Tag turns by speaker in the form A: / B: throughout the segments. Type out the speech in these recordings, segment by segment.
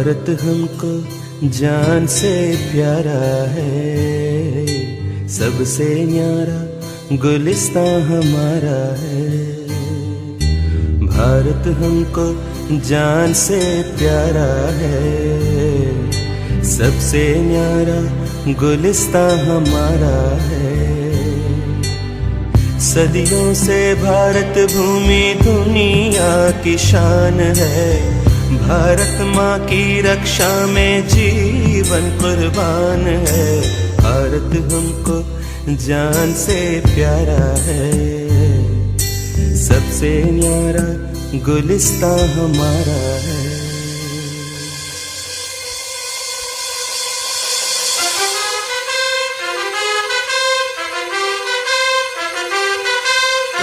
A: भारत हमको जान से प्यारा है, सबसे न्यारा गुलिस्तां हमारा है। भारत हमको जान से प्यारा है, सबसे न्यारा गुलिस्तां हमारा है। सदियों से भारत भूमि दुनिया की शान है, भारत माँ की रक्षा में जीवन कुर्बान है। भारत हमको जान से प्यारा है, सबसे न्यारा गुलिस्तां हमारा है।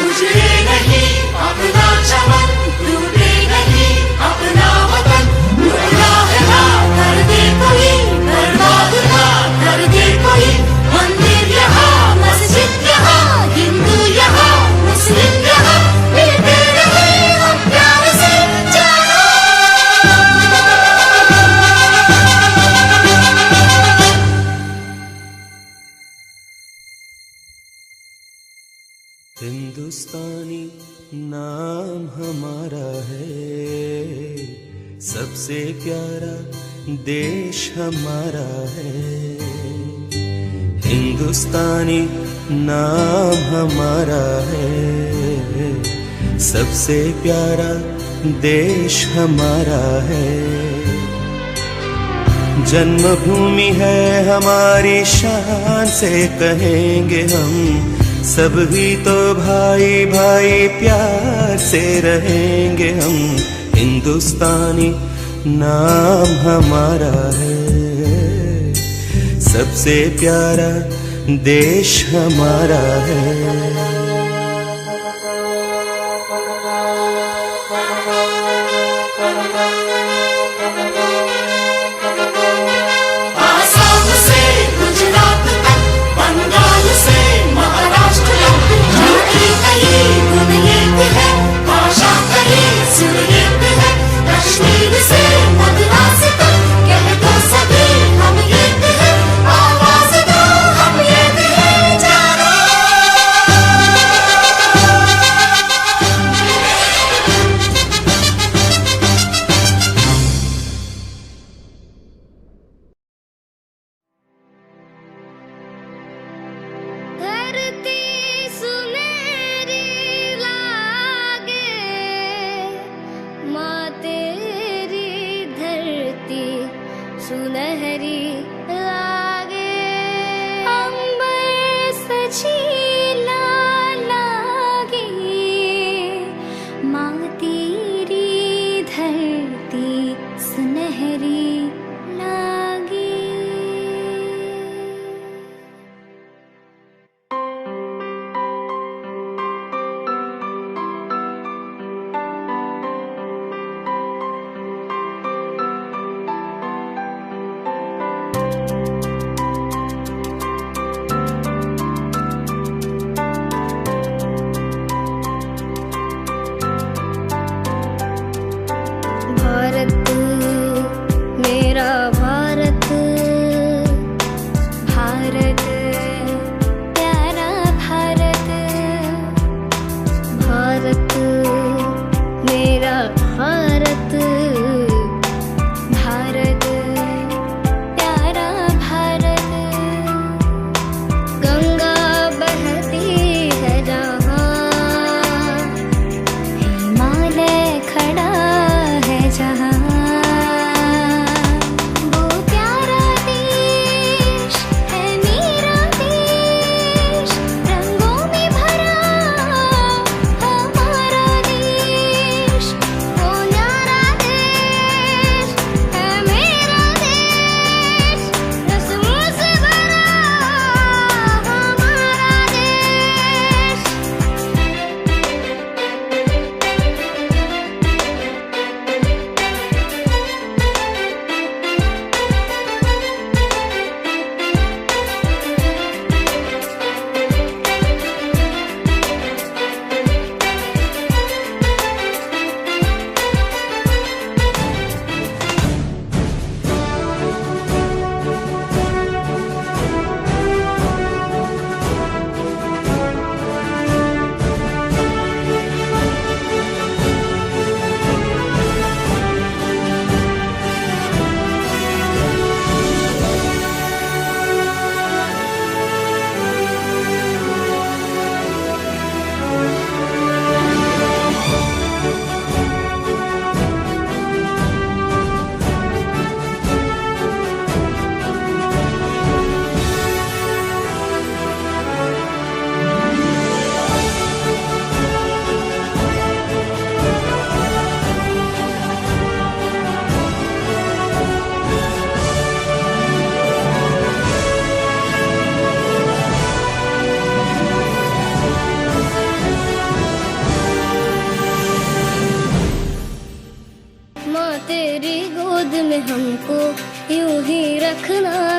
B: उजड़े नहीं अपना चमन, टूटे नहीं अपना वतन, टुकड़ा है ना कर दे कोई, बर्बाद ना कर दे कोई। मंदिर यहाँ मस्जिद यहाँ, हिंदू यहाँ मुस्लिम यहाँ, मिलते रहे हम प्यार से जानो।
A: हिंदुस्तानी नाम हमारा है, सबसे प्यारा देश हमारा है। हिंदुस्तानी नाम हमारा है, सबसे प्यारा देश हमारा है। जन्मभूमि है हमारी शान से कहेंगे हम, सब ही तो भाई भाई प्यार से रहेंगे हम। हिंदुस्तानी नाम हमारा है, सबसे प्यारा देश हमारा है।
B: आसाम से गुजरात तक, बंगाल से महाराष्ट्र तक, झूठी कहीं गुण एक है, भाषा कहीं सुर एक है। कश्मीर से मद्रास तक, कह दो सभी हम एक है, आवाज दो हम एक है, जानो।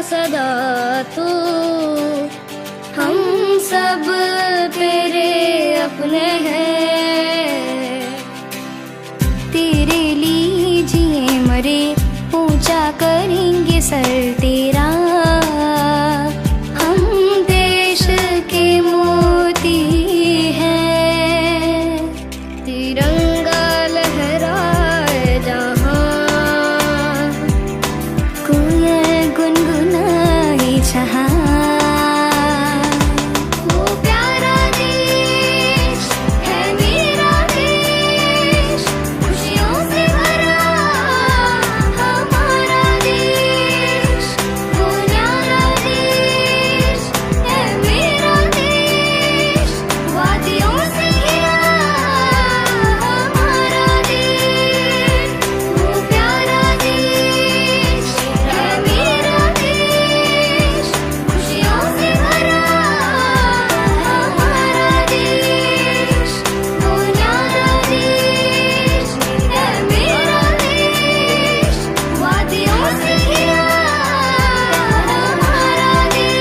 C: सदा तू, हम सब तेरे अपने हैं। तेरे लिए जिए मरे, ऊंचा करेंगे सर तेरा। हम देश के मोती हैं, तिरंगा लहराए जहां, कोयल गुनगुनाए जहां। वो प्यारा देश है मेरा देश, खुशियों से भरा हमारा देश। वो न्यारा देश है मेरा देश, वादियों से घिरा हमारा देश। वो प्यारा देश है मेरा देश, खुशियों से भरा हमारा देश। वो न्यारा देश है मेरा देश, वादियों से घिरा हमारा देश।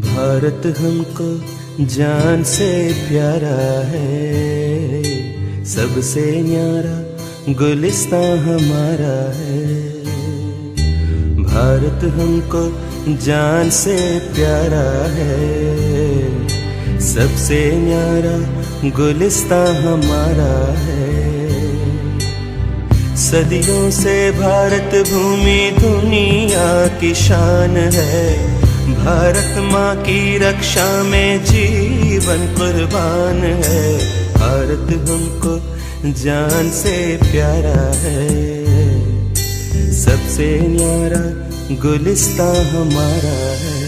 A: भारत हमको जान से प्यारा है, सबसे न्यारा गुलिस्तां हमारा है। भारत हमको जान से प्यारा है, सबसे न्यारा गुलिस्तां हमारा है। सदियों से भारत भूमि दुनिया की शान है। भारत माँ की रक्षा में जीवन कुर्बान है। भारत हमको जान से प्यारा है, सबसे न्यारा गुलिस्तां हमारा है।